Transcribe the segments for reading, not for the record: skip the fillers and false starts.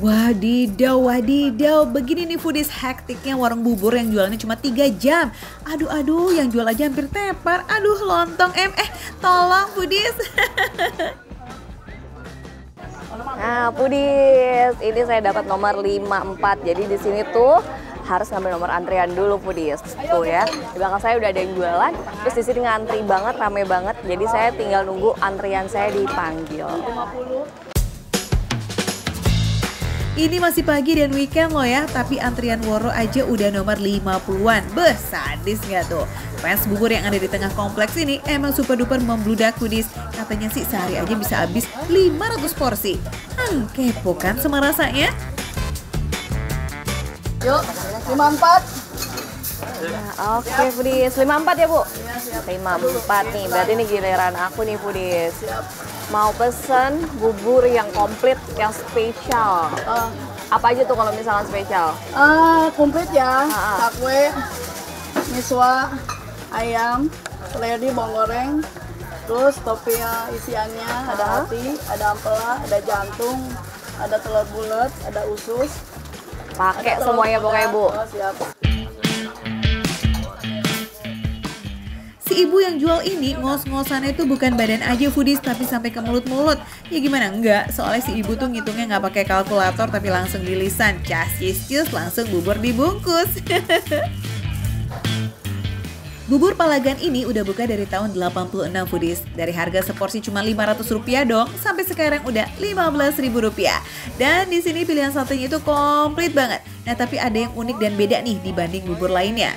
Wadidaw, wadidaw. Begini nih foodies hektiknya warung bubur yang jualannya cuma 3 jam. Aduh, yang jual aja hampir tepar. Aduh, lontong tolong foodies. Nah, foodies, ini saya dapat nomor 54. Jadi di sini tuh harus ngambil nomor antrian dulu foodies. Tuh ya, di belakang saya udah ada yang jualan. Terus di sini ngantri banget, rame banget. Jadi saya tinggal nunggu antrian saya dipanggil. Ini masih pagi dan weekend loh ya, tapi antrian Woro aja udah nomor 50-an. Beh, sadis nggak tuh? Fans bubur yang ada di tengah kompleks ini emang super duper membludak foodies. Katanya sih sehari aja bisa habis 500 porsi. Kepo kan sama rasanya? Yuk, 54. Nah, oke foodies, 54 ya Bu? 54 nih, berarti ini giliran aku nih foodies. Mau pesen bubur yang komplit, yang spesial. Apa aja tuh kalau misalkan spesial? Komplit ya, cakwe, miswa, ayam, seledri, bawang goreng, terus topping isiannya ada hati, ada ampela, ada jantung, ada telur bulat, ada usus. Pakai semuanya pokoknya Bu. Siap. Si ibu yang jual ini ngos-ngosannya itu bukan badan aja foodies tapi sampai ke mulut-mulut. Ya gimana enggak, soalnya si ibu tuh ngitungnya nggak pakai kalkulator tapi langsung di lisan. Cas langsung bubur dibungkus. Bubur Palagan ini udah buka dari tahun 86 foodies. Dari harga seporsi cuma Rp500 dong, sampai sekarang udah Rp15.000. Dan di sini pilihan satenya itu komplit banget. Nah, tapi ada yang unik dan beda nih dibanding bubur lainnya.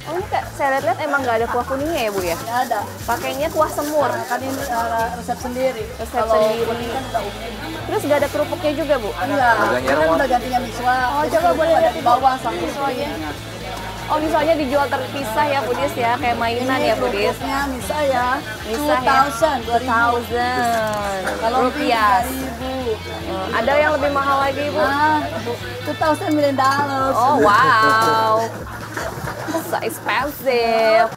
Oh ini Kak, saya lihat emang nggak ada kuah kuningnya ya Bu ya? Nggak ada. Pakainya kuah semur. Kan ini resep sendiri. Resep Kalau sendiri. kuning kan udah umum. Terus nggak ada kerupuknya juga Bu? Enggak, ini kan udah gantinya miswa. Oh, coba boleh ada lihat di bawah sama miswanya. Oh misalnya dijual terpisah ya foodies ya, kayak mainan ya foodies. Kerupuknya miswa ya. Misah ya? 2.000. Kalau rupiah. 3.000. Ada yang lebih mahal lagi Bu? 2.000 million dollars. Oh wow, so expensive.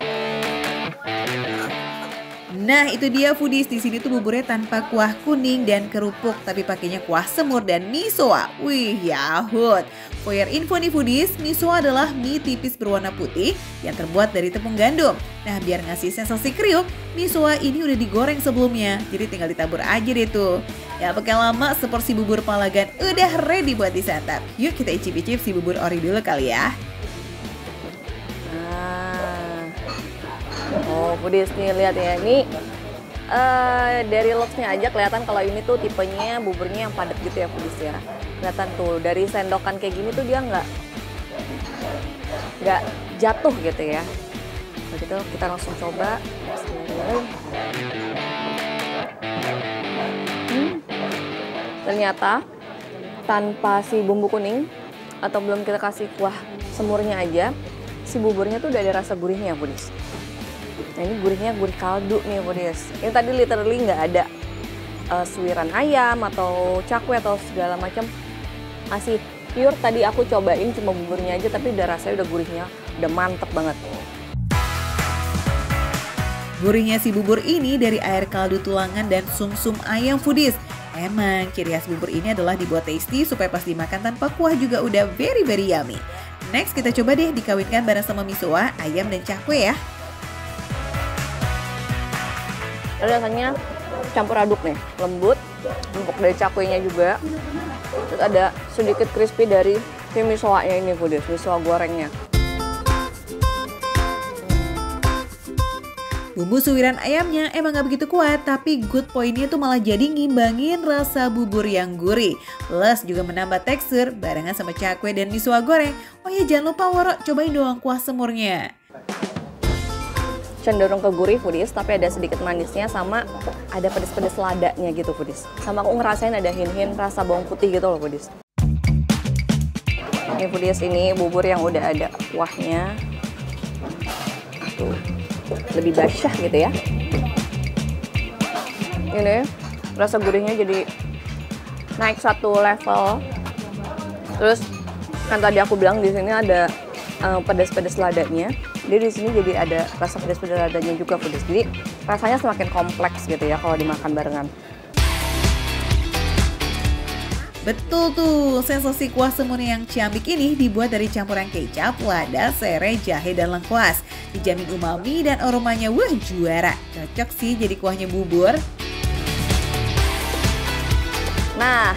Nah, itu dia foodies. Di sini tuh buburnya tanpa kuah kuning dan kerupuk, tapi pakainya kuah semur dan misoa. Wih, yahut. For your info nih foodies, misoa adalah mie tipis berwarna putih yang terbuat dari tepung gandum. Nah, biar ngasih sensasi kriuk, misoa ini udah digoreng sebelumnya. Jadi tinggal ditabur aja deh tuh. Ya, pakai lama seporsi bubur Palagan udah ready buat disantap. Yuk kita icip-icip si bubur ori dulu kali ya. Oh, foodies nih lihat ya, ini dari looks-nya aja kelihatan kalau ini tuh tipenya buburnya yang padat gitu ya foodies ya. Kelihatan tuh dari sendokan kayak gini tuh dia nggak jatuh gitu ya. Begitu kita langsung coba. Ternyata tanpa si bumbu kuning atau belum kita kasih kuah semurnya aja, si buburnya tuh udah ada rasa gurihnya foodies. Nah ini gurihnya gurih kaldu nih foodies. Ini tadi literally nggak ada suiran ayam atau cakwe atau segala macam. Masih pure, tadi aku cobain cuma buburnya aja tapi udah rasanya udah gurihnya udah mantep banget. Gurihnya si bubur ini dari air kaldu tulangan dan sumsum ayam foodies. Emang ciri khas bubur ini adalah dibuat tasty supaya pas dimakan tanpa kuah juga udah very yummy. Next kita coba deh dikawinkan bareng sama misoa, ayam dan cakwe ya. Rasanya campur aduk nih, lembut, empuk dari cakwenya juga. Terus ada sedikit crispy dari si misoanya ini foodies, miso gorengnya. Bumbu suwiran ayamnya emang gak begitu kuat, tapi good pointnya tuh malah jadi ngimbangin rasa bubur yang gurih. Plus juga menambah tekstur barengan sama cakwe dan miso goreng. Oh ya jangan lupa Woro, cobain doang kuah semurnya. Cenderung ke gurih foodies, tapi ada sedikit manisnya sama ada pedes-pedes ladanya gitu foodies. Sama aku ngerasain ada hin-hin rasa bawang putih gitu loh foodies. Ini foodies, ini bubur yang udah ada kuahnya. Tuh, lebih basyah gitu ya. Ini rasa gurihnya jadi naik satu level. Terus kan tadi aku bilang di sini ada pedas-pedas ladanya. Jadi di sini jadi ada rasa pedas-pedas ladanya juga pedas. Jadi rasanya semakin kompleks gitu ya kalau dimakan barengan. Betul tuh, sensasi kuah semur yang ciamik ini dibuat dari campuran kecap, lada, serai, jahe, dan lengkuas. Dijamin umami dan aromanya wah juara. Cocok sih jadi kuahnya bubur. Nah,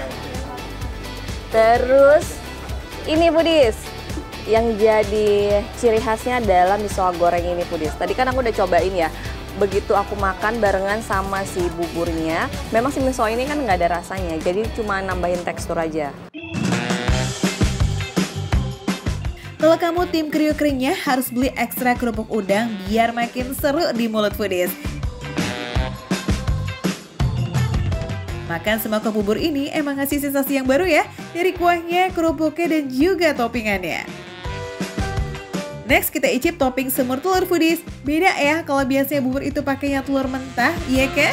terus ini Foodies, yang jadi ciri khasnya adalah miso goreng ini Foodies. Tadi kan aku udah cobain ya. Begitu aku makan barengan sama si buburnya, memang si miso ini kan nggak ada rasanya, jadi cuma nambahin tekstur aja. Kalau kamu tim kriuk keringnya harus beli ekstra kerupuk udang biar makin seru di mulut Foodies. Makan semua kuah bubur ini emang ngasih sensasi yang baru ya, dari kuahnya, kerupuknya, dan juga toppingannya. Next kita icip topping semur telur Foodies. Beda ya kalau biasanya bubur itu pakainya telur mentah, iya kan?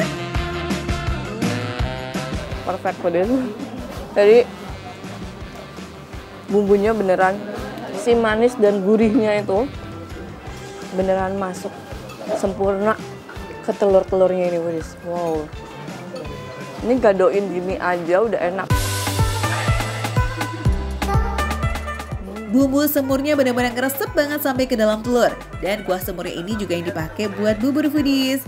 Perfect Foodies. Jadi bumbunya beneran, si manis dan gurihnya itu beneran masuk sempurna ke telur-telurnya ini Foodies. Wow. Ini gadoin gini aja udah enak. Bumbu semurnya benar-benar ngeresep banget sampai ke dalam telur. Dan kuah semurnya ini juga yang dipakai buat bubur Foodies.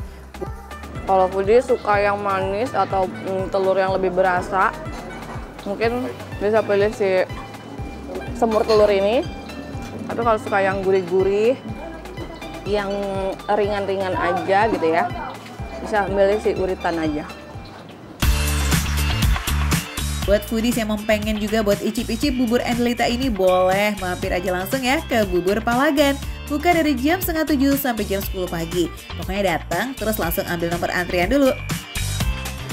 Kalau Foodies suka yang manis atau telur yang lebih berasa, mungkin bisa pilih si semur telur ini. Tapi kalau suka yang gurih-gurih, yang ringan-ringan aja gitu ya, bisa milih si uritan aja. Buat Foodies yang mau pengen juga buat icip-icip bubur Endelita ini, boleh mampir aja langsung ya ke Bubur Palagan. Buka dari jam 6:30 sampai jam 10 pagi. Pokoknya datang terus langsung ambil nomor antrian dulu.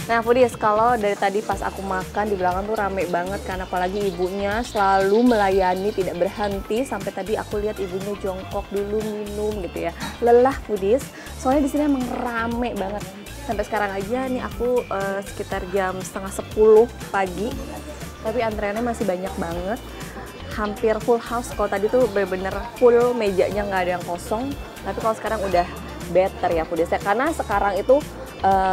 Nah Foodies, kalau dari tadi pas aku makan di belakang tuh rame banget karena apalagi ibunya selalu melayani tidak berhenti, sampai tadi aku lihat ibunya jongkok dulu minum gitu ya. Lelah Foodies, soalnya di sini emang rame banget. Sampai sekarang aja nih aku sekitar jam 9:30 pagi, tapi antreannya masih banyak banget. Hampir full house. Kalau tadi tuh bener-bener full, mejanya nggak ada yang kosong. Tapi kalau sekarang udah better ya Foodies, karena sekarang itu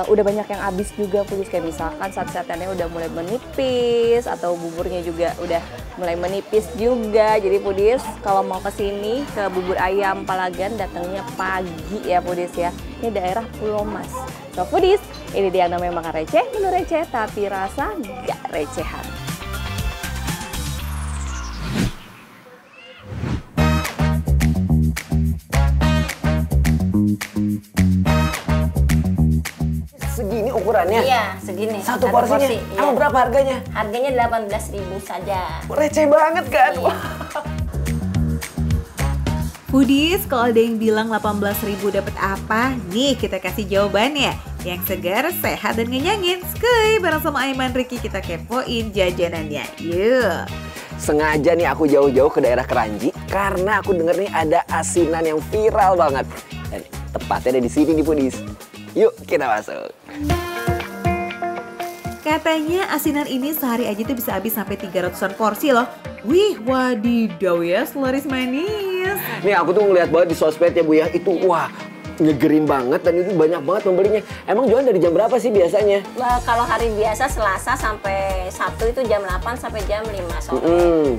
udah banyak yang habis juga Foodies. Kayak misalkan saat-saatnya udah mulai menipis, atau buburnya juga udah mulai menipis juga. Jadi Foodies kalau mau kesini ke Bubur Ayam Palagan, datangnya pagi ya Foodies ya. Ini daerah Pulau Mas. So Foodies, ini dia yang namanya makan receh, menu receh tapi rasa gak recehan. Segini ukurannya? Iya, segini. Satu porsinya? porsi, iya. Emang berapa harganya? Harganya 18.000 saja. Receh banget kan? Iya. Wah. Foodies, kalau ada yang bilang 18.000 dapat apa? Nih kita kasih jawabannya. Yang segar, sehat, dan ngenyangin. Skuy, bareng sama Aiman Ricky kita kepoin jajanannya. Yuk. Sengaja nih aku jauh-jauh ke daerah Keranji karena aku denger nih ada asinan yang viral banget. Dan tepatnya ada di sini nih Foodies. Yuk kita masuk. Katanya asinan ini sehari aja tuh bisa habis sampai 300-an porsi loh. Wih, wadidaw ya, selaris manis. Nih aku tuh ngeliat banget di sosmed ya Bu ya, itu wah ngegerin banget dan itu banyak banget pembelinya. Emang jualan dari jam berapa sih biasanya? Kalau hari biasa Selasa sampai Sabtu itu jam 8 sampai jam 5 sore.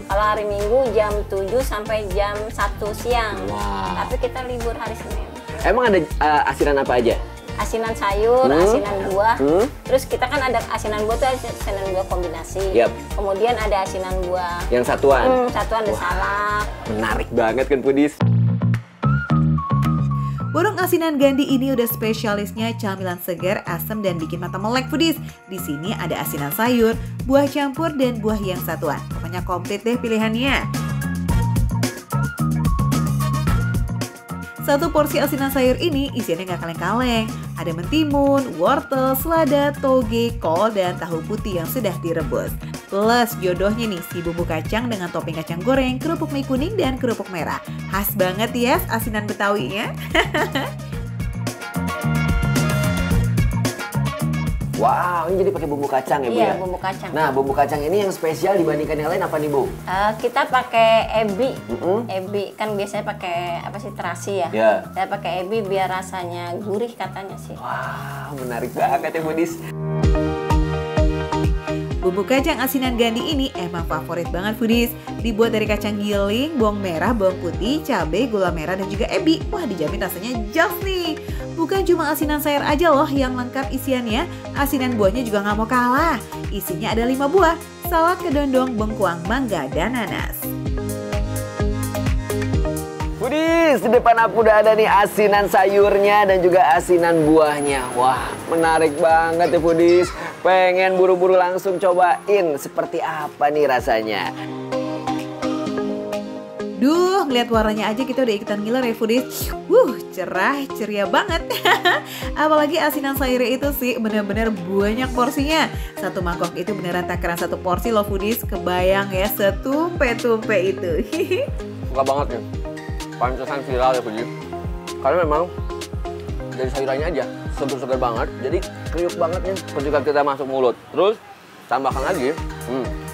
Kalau hari Minggu jam 7 sampai jam 1 siang. Wow. Tapi kita libur hari Senin. Emang ada asinan apa aja? Asinan sayur, asinan buah. Terus kita kan ada asinan buah tuh asinan buah kombinasi. Yap. Kemudian ada asinan buah Yang satuan? satuan ada salak. Menarik banget kan Foodies. Warung asinan Gandhi ini udah spesialisnya camilan segar, asam, dan bikin mata melek Foodies. Di sini ada asinan sayur, buah campur, dan buah yang satuan. Pokoknya komplit deh pilihannya. Satu porsi asinan sayur ini isiannya nggak kaleng-kaleng. Ada mentimun, wortel, selada, toge, kol, dan tahu putih yang sudah direbus. Plus jodohnya nih si bumbu kacang dengan topping kacang goreng, kerupuk mie kuning, dan kerupuk merah. Khas banget ya asinan Betawinya. Wow, ini jadi pakai bumbu kacang ya Bu Iya, ya? bumbu kacang. Nah, bumbu kacang ini yang spesial dibandingkan yang lain apa nih Bu? Kita pakai ebi. Ebi kan biasanya pakai apa sih, terasi ya. Ya. Saya pakai ebi biar rasanya gurih katanya sih. Wow, menarik banget ya Foodies. Bumbu kacang asinan Gandhi ini emang favorit banget foodies. Dibuat dari kacang giling, bawang merah, bawang putih, cabai, gula merah, dan juga ebi. Wah, dijamin rasanya jos nih. Bukan cuma asinan sayur aja loh yang lengkap isiannya, asinan buahnya juga nggak mau kalah. Isinya ada 5 buah, salad kedondong, bengkuang, mangga, dan nanas. Foodies, di depan aku udah ada nih asinan sayurnya dan juga asinan buahnya. Wah, menarik banget ya foodies. Pengen buru-buru langsung cobain seperti apa nih rasanya. Duh, ngeliat warnanya aja kita udah ikutan ngiler ya foodies. Cerah, ceria banget. Apalagi asinan sayurnya itu sih bener-bener banyak porsinya. Satu mangkok itu beneran takaran 1 porsi loh foodies. Kebayang ya setumpe-tumpe itu. Suka banget nih. Pantesan viral ya foodies. Karena memang dari sayurannya aja segar-segar banget. Jadi kriuk banget nih ketika kita masuk mulut. Terus tambahkan lagi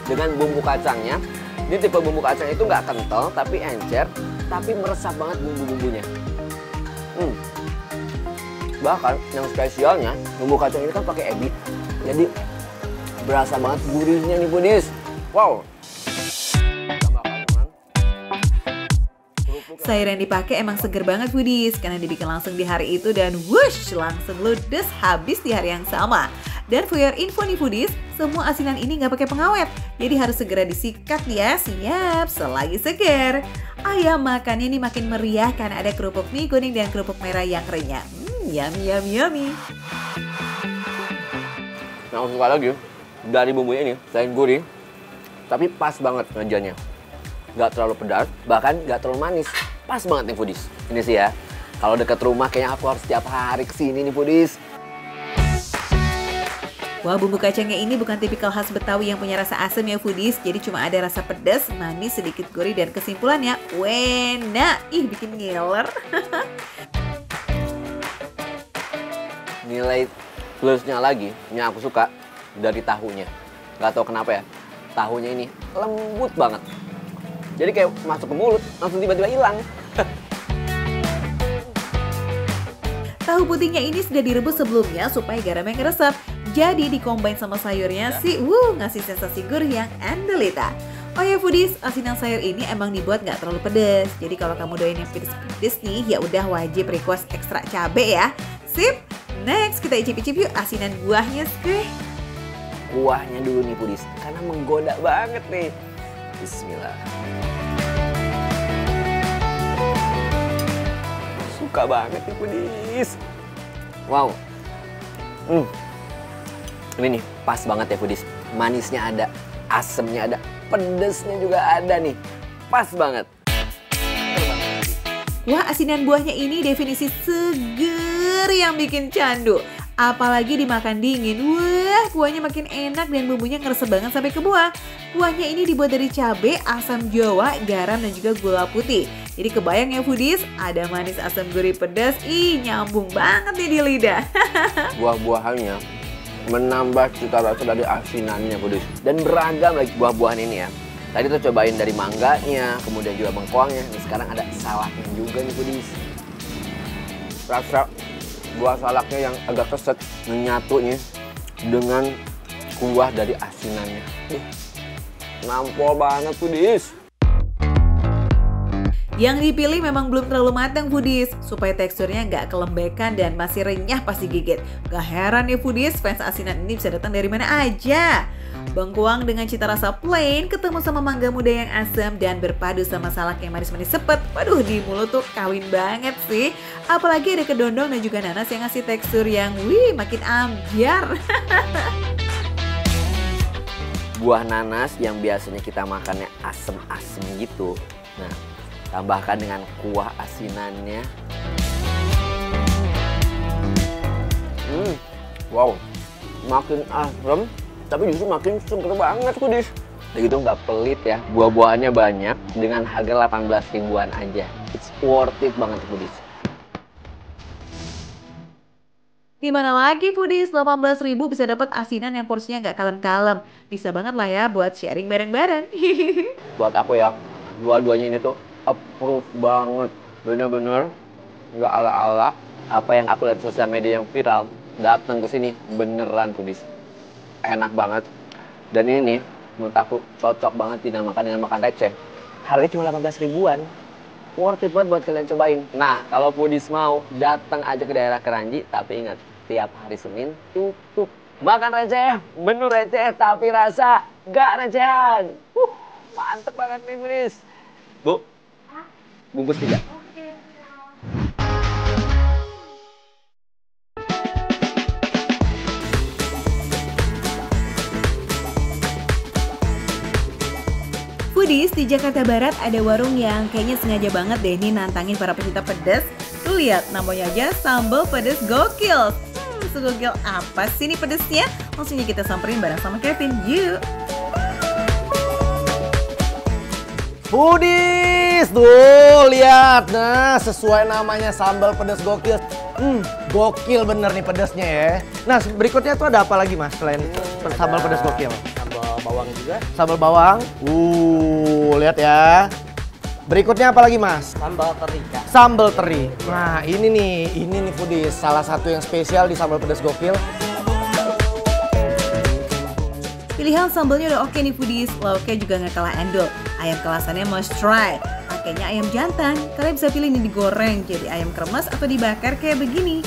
dengan bumbu kacangnya. Ini tipe bumbu kacang itu nggak kental tapi encer, tapi meresap banget bumbu-bumbunya. Bahkan yang spesialnya bumbu kacang ini kan pakai ebi, jadi berasa banget gurihnya nih foodies. Wow. Sayur yang dipakai emang seger banget foodies karena dibikin langsung di hari itu dan wush langsung ludes habis di hari yang sama. Dan for your info nih foodies, semua asinan ini nggak pakai pengawet, jadi harus segera disikat ya, siap selagi seger. Ayam makannya ini makin meriah karena ada kerupuk mie kuning dan kerupuk merah yang renyah. Yummy. Yang aku suka lagi dari bumbunya ini, selain gurih, tapi pas banget ngejanya. Nggak terlalu pedas, bahkan nggak terlalu manis. Pas banget nih foodies. Ini sih ya, kalau dekat rumah kayaknya aku harus setiap hari kesini nih foodies. Wah, bumbu kacangnya ini bukan tipikal khas Betawi yang punya rasa asam ya foodies. Jadi cuma ada rasa pedas, manis, sedikit gurih, dan kesimpulannya enak. Bikin ngiler. Nilai plusnya lagi, yang aku suka dari tahunya. Nggak tahu kenapa ya, tahunya ini lembut banget. Jadi kayak masuk ke mulut, langsung tiba-tiba hilang. Tahu putihnya ini sudah direbus sebelumnya supaya garamnya ngeresep. Jadi dikombin sama sayurnya sih, ngasih sensasi gurih yang andelita. Oh ya foodies, asinan sayur ini emang dibuat nggak terlalu pedas. Jadi kalau kamu doyan yang pedes nih, ya udah wajib request ekstra cabe ya. Sip, next kita icip-icip yuk asinan buahnya sih. Kuahnya dulu nih foodies, karena menggoda banget nih. Bismillah. Suka banget nih foodies. Wow. Ini nih pas banget ya foodies. Manisnya ada, asemnya ada, pedesnya juga ada nih. Pas banget. Wah, asinan buahnya ini definisi seger yang bikin candu. Apalagi dimakan dingin. Wah, kuahnya makin enak dan bumbunya ngeresep banget sampai ke buah. Kuahnya ini dibuat dari cabai, asam jawa, garam, dan juga gula putih. Jadi kebayang ya foodies, ada manis, asam, gurih, pedas. Nyambung banget nih di lidah. Buah-buahannya menambah cita rasa dari asinannya foodies. Dan beragam lagi buah-buahan ini ya. Tadi tuh cobain dari mangganya, kemudian juga bengkoangnya. Nih sekarang ada salaknya juga nih foodies. Rasa buah salaknya yang agak keset menyatu nih dengan kuah dari asinannya. Nampol banget foodies. Yang dipilih memang belum terlalu matang foodies, supaya teksturnya nggak kelembekan dan masih renyah pas digigit. Gak heran ya foodies, fans asinan ini bisa datang dari mana aja. Bengkuang dengan cita rasa plain ketemu sama mangga muda yang asam dan berpadu sama salak yang manis-manis sepet. Waduh, di mulut tuh kawin banget sih. Apalagi ada kedondong dan juga nanas yang ngasih tekstur yang makin ambiar. Buah nanas yang biasanya kita makannya asem-asem gitu. Nah, tambahkan dengan kuah asinannya. Wow, makin asam, tapi justru makin seger banget foodies. Udah gitu nggak pelit ya, buah-buahannya banyak dengan harga 18 ribuan aja. It's worth it banget foodies. Gimana lagi foodies, 18.000 bisa dapat asinan yang porsinya nggak kalem-kalem. Bisa banget lah ya buat sharing bareng-bareng. Buat aku ya, dua-duanya ini tuh approve banget. Bener-bener nggak ala-ala apa yang aku lihat di sosial media yang viral. Datang ke sini beneran foodies. Enak banget. Dan ini nih, menurut aku cocok banget dinamakan dengan makan receh. Harganya cuma 18 ribuan. Worth it banget buat kalian cobain. Nah, kalau Foodies mau, datang aja ke daerah Keranji. Tapi ingat, tiap hari Senin tutup. Makan receh, menu receh, tapi rasa nggak recehan. Mantep banget nih, Foodies. Bu, bungkus 3. Foodies, di Jakarta Barat ada warung yang kayaknya sengaja banget deh nih nantangin para pecinta pedas. Tuh lihat, namanya aja sambal pedas gokil. Segokil apa sih nih pedesnya? Langsung aja kita samperin bareng sama Kevin, yuk! Foodies, tuh lihat, nah sesuai namanya sambal pedas gokil. Gokil bener nih pedasnya ya. Nah berikutnya tuh ada apa lagi mas selain sambal pedas gokil? Sambal bawang juga. Sambal bawang, lihat ya. Berikutnya apa lagi mas? Sambal teri, Kak. Sambal teri. Nah ini nih Foodies, salah satu yang spesial di sambal pedas gokil. Pilihan sambalnya udah oke nih Foodies, lauknya juga nggak kalah endul. Ayam kelasannya must try. Pakainya ayam jantan, kalian bisa pilih ini digoreng jadi ayam kremes atau dibakar kayak begini.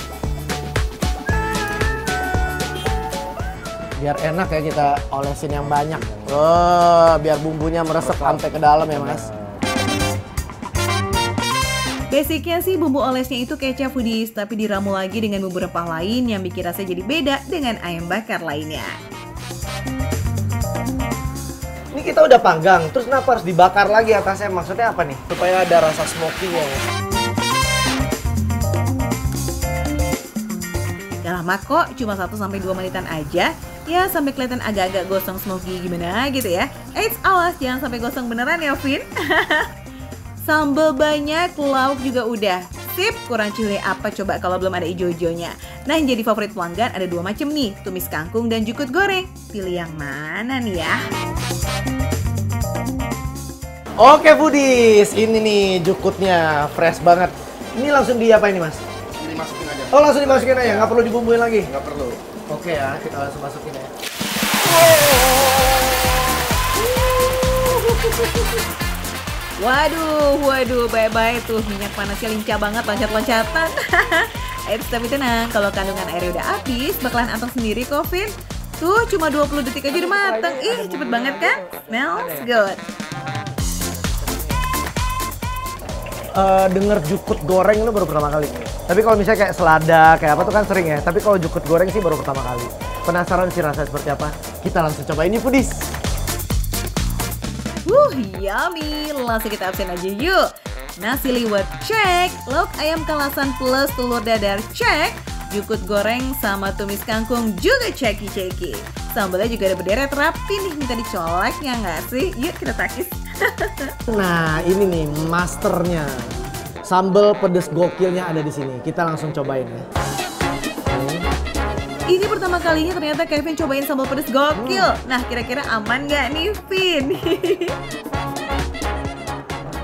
Biar enak ya kita olesin yang banyak. Biar bumbunya meresap sampai ke dalam ya mas. Basicnya sih bumbu olesnya itu kecap Foodies, tapi diramu lagi dengan bumbu rempah lain yang bikin rasanya jadi beda dengan ayam bakar lainnya. Ini kita udah panggang, terus kenapa harus dibakar lagi atasnya? Maksudnya apa nih? Supaya ada rasa smoky-nya ya. Gak lama kok, cuma 1-2 menitan aja. Ya sampai kelihatan agak-agak gosong smoky gimana gitu ya. Eits, awas jangan sampai gosong beneran ya Vin. Sambal banyak, lauk juga udah. Sip, kurang cile apa coba kalau belum ada ijo-ijonya. Nah yang jadi favorit pelanggan ada 2 macam nih, tumis kangkung dan jukut goreng. Pilih yang mana nih ya? Oke Foodies, ini nih jukutnya fresh banget. Ini langsung diapain nih mas? Dimasukin aja. Oh langsung dimasukin aja, nggak perlu dibumbuin lagi? Nggak perlu. Oke ya, kita langsung masukin ya. Waduh, bye-bye tuh minyak panasnya lincah banget, loncat-loncatan. Eits, tapi tenang, kalau kandungan airnya udah habis, bakalan anteng sendiri kok, Vin. Tuh, cuma 20 detik aja udah mateng. Ih, cepet banget kan? Smells good. Denger jukut goreng itu baru pertama kali. Tapi kalau misalnya kayak selada, kayak apa tuh kan sering ya. Tapi kalau jukut goreng sih baru pertama kali. Penasaran sih rasanya seperti apa? Kita langsung coba ini Foodies. Yummy. Langsung kita absen aja yuk. Nasi liwet cek, lauk ayam kalasan plus telur dadar cek, jukut goreng sama tumis kangkung juga ceki-ceki. Sambalnya juga ada berderet rapi nih, minta dicolek ya nggak sih? Yuk kita takis. Nah ini nih masternya. Sambal pedas gokilnya ada di sini. Kita langsung cobain ya. Ini pertama kalinya ternyata Kevin cobain sambal pedas gokil. Nah kira-kira aman nggak nih Vin?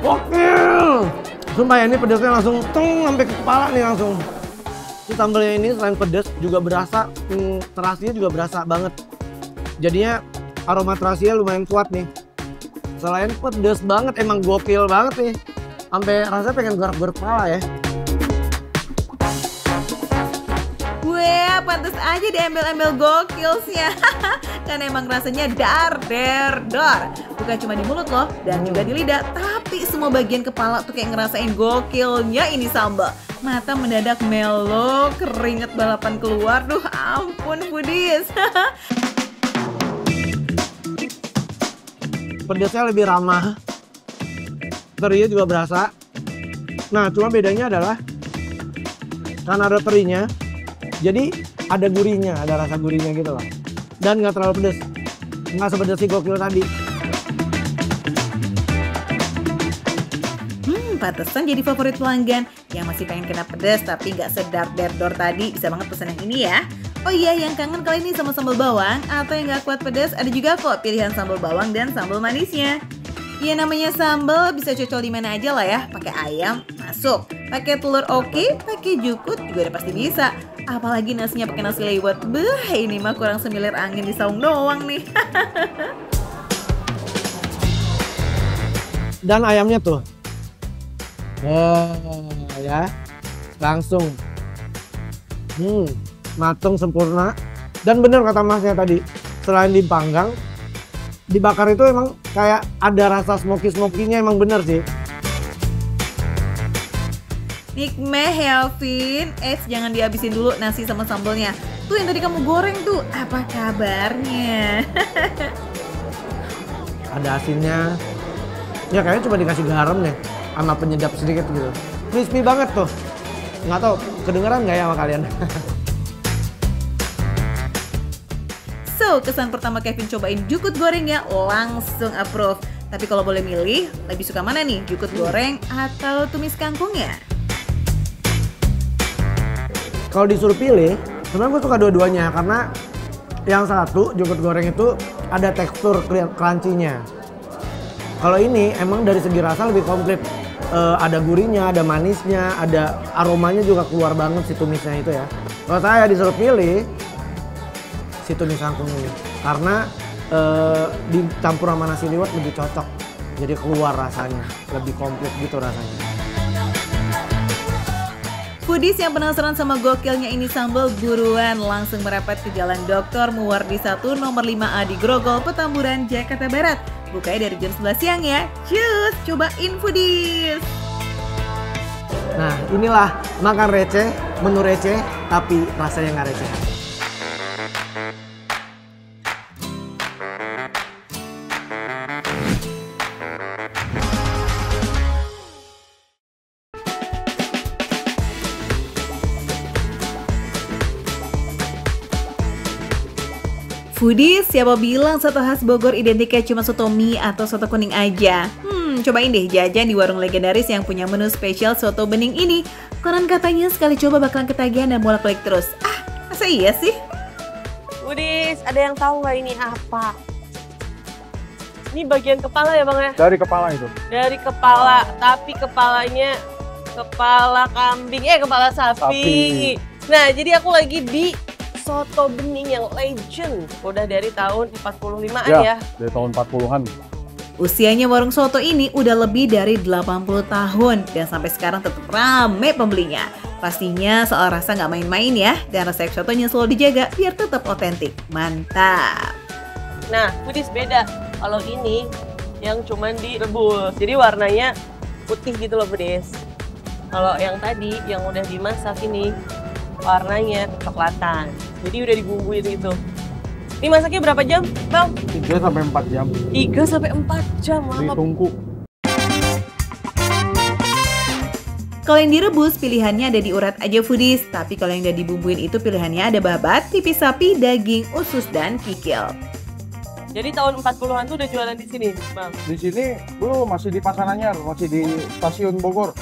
Gokil! Sumpah ya ini pedasnya langsung teng sampai ke kepala nih langsung. Si sambalnya ini selain pedas juga berasa, terasinya juga berasa banget. Jadinya aroma terasinya lumayan kuat nih. Selain pedas banget, emang gokil banget nih. Sampai rasanya pengen garuk-garuk kepala ya. Wah, pantas aja diambil-ambil gokilsnya. Kan emang rasanya dor. Bukan cuma di mulut loh, dan juga di lidah. Tapi semua bagian kepala tuh kayak ngerasain gokilnya ini sambal. Mata mendadak melo, keringet balapan keluar. Duh ampun Foodies. Pedasnya lebih ramah. Terinya juga berasa. Nah, cuma bedanya adalah karena ada terinya, jadi ada gurihnya, ada rasa gurihnya gitu loh. Dan nggak terlalu pedas. Nggak sepedas si gokil tadi. Pantesan jadi favorit pelanggan. Yang masih pengen kena pedas tapi nggak sedar derdor tadi, bisa banget pesan yang ini ya. Oh iya, yang kangen kali ini sama sambal bawang atau yang nggak kuat pedas, ada juga kok pilihan sambal bawang dan sambal manisnya. Ya namanya sambal bisa cocok di mana aja lah ya. Pakai ayam masuk, pakai telur oke, pakai jukut juga udah pasti bisa. Apalagi nasinya pakai nasi liwet. Beuh, ini mah kurang semilir angin di saung doang nih. Dan ayamnya tuh. Ya. Langsung. Mateng sempurna. Dan bener kata masnya tadi, selain dipanggang, dibakar itu emang kayak ada rasa smoky-smokinya, emang bener sih. Nikmah ya, Vin. Jangan dihabisin dulu nasi sama sambelnya. Tuh yang tadi kamu goreng tuh, apa kabarnya? Ada asinnya. Ya kayaknya cuma dikasih garam deh, sama penyedap sedikit gitu. Crispy banget tuh. Nggak tahu kedengeran nggak ya sama kalian? So, kesan pertama Kevin cobain jukut gorengnya langsung approve. Tapi kalau boleh milih, lebih suka mana nih? Jukut goreng atau tumis kangkungnya? Kalau disuruh pilih, sebenarnya gue suka dua-duanya karena yang satu jukut goreng itu ada tekstur crunchy-nya. Kalau ini emang dari segi rasa lebih komplit. Ada gurihnya, ada manisnya, ada aromanya juga keluar banget si tumisnya itu ya. Kalau saya disuruh pilih si tumis kangkung ini karena dicampur sama nasi liwet lebih cocok. Jadi keluar rasanya, lebih komplit gitu rasanya. Foodies yang penasaran sama gokilnya ini sambal, buruan langsung merapat ke Jalan Dr. Muwardi 1 nomor 5A di Grogol, Petamburan, Jakarta Barat. Bukanya dari jam 11 siang ya. Cus, cobain Foodies. Nah, inilah makan receh, menu receh, tapi rasanya nggak receh. Foodies, siapa bilang soto khas Bogor identiknya cuma soto mie atau soto kuning aja? Cobain deh jajan di warung legendaris yang punya menu spesial soto bening ini. Konon katanya sekali coba bakalan ketagihan dan bolak-balik terus. Masa iya sih? Foodies, ada yang tahu nggak ini apa? Ini bagian kepala ya Bang ya? Dari kepala itu. Dari kepala, tapi kepalanya kepala kambing, kepala sapi. Nah, jadi aku lagi di soto bening yang legend. Udah dari tahun 45-an ya? Dari tahun 40-an. Usianya warung soto ini udah lebih dari 80 tahun dan sampai sekarang tetap rame pembelinya. Pastinya soal rasa nggak main-main ya, dan resep sotonya selalu dijaga biar tetap otentik. Mantap! Nah, Foodies beda. Kalau ini yang cuman direbus, jadi warnanya putih gitu loh Foodies. Kalau yang tadi, yang udah dimasak ini, warnanya kecoklatan. Jadi udah dibumbuin gitu. Ini masaknya berapa jam, Bang? 3-4 jam. 3-4 jam lama. Ditungku. Kalau yang direbus, pilihannya ada di urat aja Foodies. Tapi kalau yang udah dibumbuin itu pilihannya ada babat, tipis sapi, daging, usus, dan kikil. Jadi tahun 40-an tuh udah jualan di sini, Bang? Di sini dulu masih di Pasar Anyar, masih di stasiun Bogor.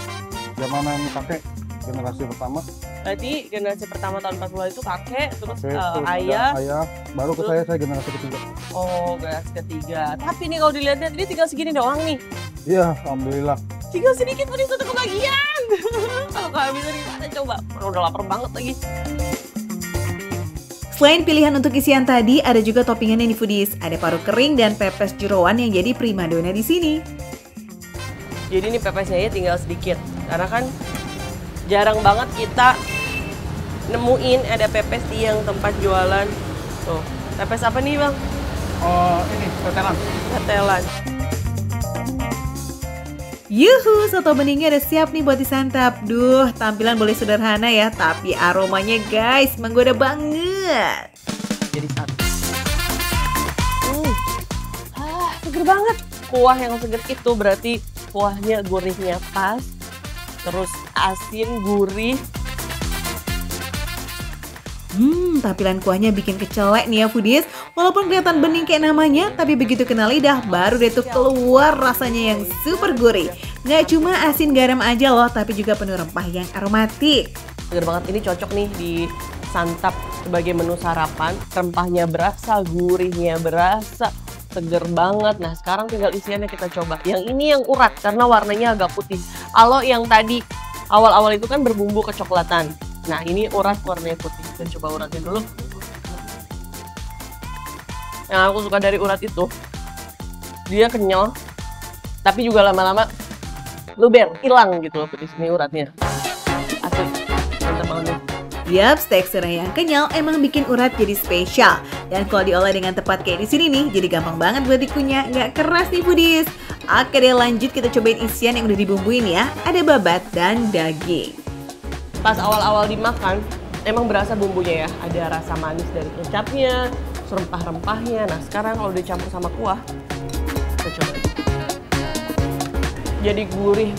Zamanan kakek, generasi pertama. Berarti generasi pertama tahun 40-an itu kakek, terus Terus ayah. Ayah, baru ke saya generasi ketiga. Oh, generasi ketiga. Tapi nih kalau dilihat-lihat, ini tinggal segini doang nih. Iya, alhamdulillah. Tinggal sedikit Foodies untuk kebagian. Kalau kehabisan gimana coba? Udah lapar banget lagi. Selain pilihan untuk isian tadi, ada juga toppingannya di Foodies. Ada paru kering dan pepes jeroan yang jadi primadona di sini. Jadi ini pepesnya ya tinggal sedikit. Karena kan jarang banget kita nemuin ada pepes di yang tempat jualan. Tuh, pepes apa nih Bang? Ini, tetelan. Tetelan. Yuhu, soto beningnya udah siap nih buat disantap. Duh, tampilan boleh sederhana ya, tapi aromanya guys, menggoda banget. Jadi satu. Seger banget. Kuah yang seger itu berarti kuahnya gurihnya pas. Terus asin, gurih. Tampilan kuahnya bikin kecelek nih ya Foodies. Walaupun kelihatan bening kayak namanya, tapi begitu kena lidah baru deh tuh keluar rasanya yang super gurih. Nggak cuma asin garam aja loh, tapi juga penuh rempah yang aromatik. Seger banget, ini cocok nih disantap sebagai menu sarapan. Rempahnya berasa, gurihnya berasa, seger banget. Nah sekarang tinggal isiannya kita coba. Yang ini yang urat karena warnanya agak putih. Kalau yang tadi awal-awal itu kan berbumbu kecoklatan. Nah ini urat warnanya putih. Kita coba uratnya dulu. Yang aku suka dari urat itu, dia kenyal, tapi juga lama-lama luber, hilang gitu loh Foodies. Ini uratnya. Asik, mantap banget nih. Yaps, teksturnya yang kenyal emang bikin urat jadi spesial. Dan kalau diolah dengan tepat kayak di sini nih, jadi gampang banget buat dikunyah, nggak keras nih Foodies. Oke deh, lanjut kita cobain isian yang udah dibumbuin ya. Ada babat dan daging. Pas awal-awal dimakan, emang berasa bumbunya ya. Ada rasa manis dari kecapnya, rempah-rempahnya. Nah sekarang kalau dicampur sama kuah, kita coba. Jadi gurih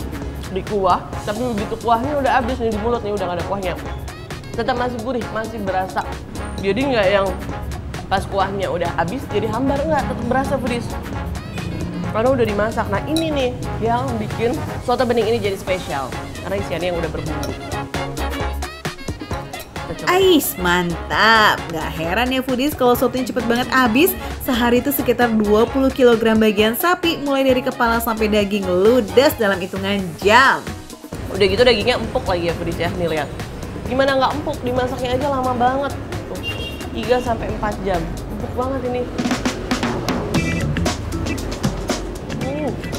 di kuah, tapi begitu kuahnya udah habis nih di mulut nih, udah gak ada kuahnya. Tetap masih gurih, masih berasa. Jadi nggak yang pas kuahnya udah habis jadi hambar, nggak, tetap berasa Foodies. Karena udah dimasak. Nah ini nih yang bikin soto bening ini jadi spesial, karena isiannya yang udah berbumbu. Ais, mantap. Gak heran ya Foodies kalau sotonya cepet banget habis. Sehari itu sekitar 20 kg bagian sapi, mulai dari kepala sampai daging ludes dalam hitungan jam. Udah gitu dagingnya empuk lagi ya Foodies ya, nih lihat. Gimana nggak empuk, dimasaknya aja lama banget. Tuh, 3-4 jam. Empuk banget ini.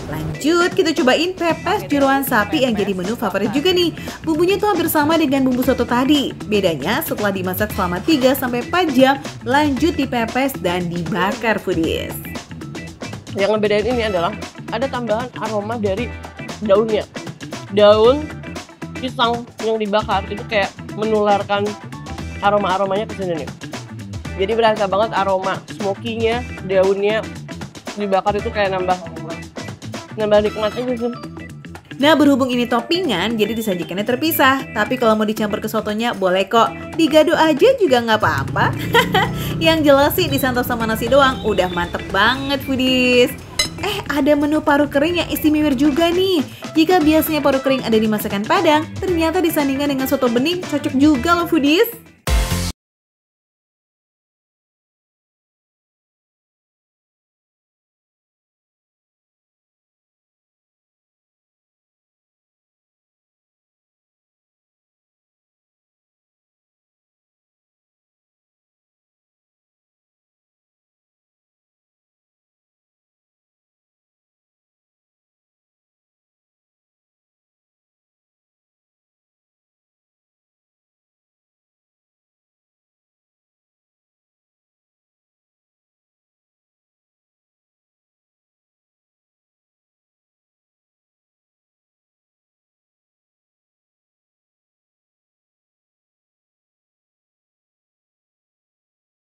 Lanjut, kita cobain pepes jeroan sapi yang jadi menu favorit juga nih. Bumbunya tuh hampir sama dengan bumbu soto tadi. Bedanya setelah dimasak selama 3-4 jam, lanjut dipepes dan dibakar Foodies. Yang ngebedain ini adalah ada tambahan aroma dari daunnya. Daun pisang yang dibakar itu kayak menularkan aroma-aromanya ke sini nih. Jadi berasa banget aroma smoky-nya, daunnya dibakar itu kayak nambah nikmat aja sih. Nah berhubung ini toppingan, jadi disajikannya terpisah. Tapi kalau mau dicampur ke sotonya boleh kok. Digado aja juga nggak apa-apa. Yang jelas sih disantap sama nasi doang udah mantep banget Foodies. Ada menu paru kering yang istimewa juga nih. Jika biasanya paru kering ada di masakan Padang, ternyata disandingkan dengan soto bening cocok juga loh Foodies.